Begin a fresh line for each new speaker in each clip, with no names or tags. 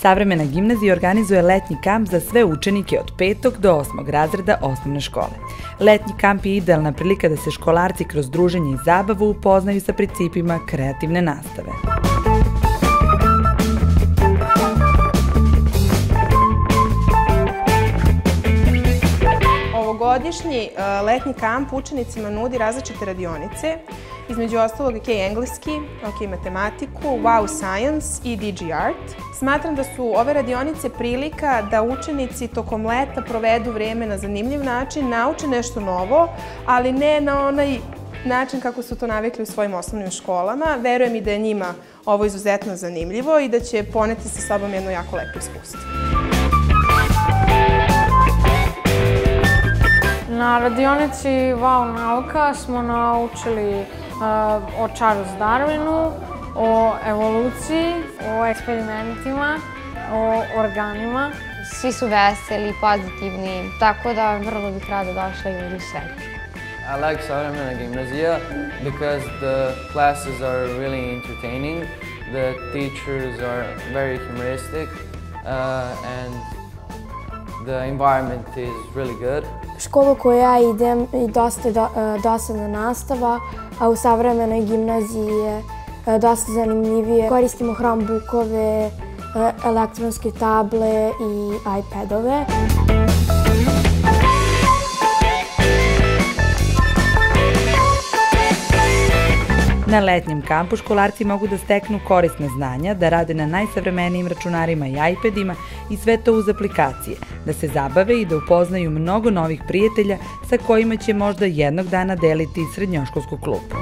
Savremena gimnazija organizuje letnji kamp za sve učenike od 5. do 8. razreda osnovne škole. Letnji kamp je idealna prilika da se školarci kroz druženje i zabavu upoznaju sa principima kreativne nastave.
Ovogodišnji letnji kamp učenicima nudi različite radionice, između ostalog OK engleski, OK matematiku, Wow Science i DG Art. Smatram da su ove radionice prilika da učenici tokom leta provedu vreme na zanimljiv način, nauče nešto novo, ali ne na onaj način kako su to navikli u svojim osnovnim školama. Verujem i da je njima ovo izuzetno zanimljivo i da će poneti sa sobom jedno jako lepo iskustvo.
Na radionici Wow nauka smo naučili o Charles Darwinu, o evoluciji, o eksperimentima, o organima.
Svi su veseli, pozitivni, tako da vrlo bih rado došla i u sebi.
I like Savremena gimnazija because the classes are really entertaining, the teachers are very humoristic, and the environment is really good.
Školu koju ja idem i dosta dosadna nastava, a u Savremenoj gimnaziji je dosta zanimljivije. Koristimo Chromebookove, elektronske table i iPadove.
Na letnjem kampu školarci mogu da steknu korisna znanja, da rade na najsavremenijim računarima i iPadima i sve to uz aplikacije, da se zabave i da upoznaju mnogo novih prijatelja sa kojima će možda jednog dana deliti srednjoškolsku klupu.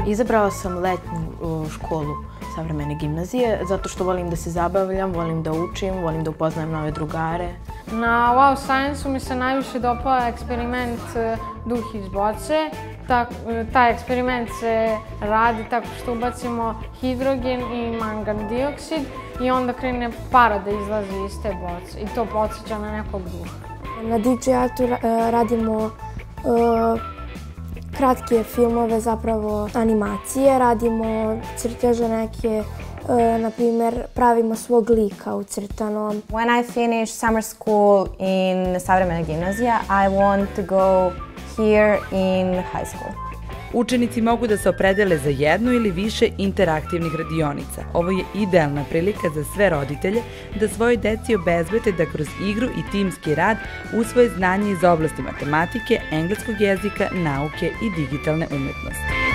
Izabrala sam letnju školu Savremene gimnazije zato što volim da se zabavljam, volim da učim, volim da upoznajem nove drugare.
Na Wow Science-u mi se najviše dopao eksperiment Duh iz boce. Taj eksperiment se radi tako što ubacimo hidrogen i mangan dioksid i onda krene para da izlazi iz te boce i to podsjeća na nekog duha.
Na DG Artu radimo kratke filmove, zapravo animacije, radimo crteže neke, na primjer pravimo svog lika ucrtanom.
When I finish summer school in Savremena gimnazija, I want to go here in high school.
Učenici mogu da se opredele za jednu ili više interaktivnih radionica. Ovo je idealna prilika za sve roditelje da svojoj deci obezbede da kroz igru i timski rad usvoje znanje iz oblasti matematike, engleskog jezika, nauke i digitalne umetnosti.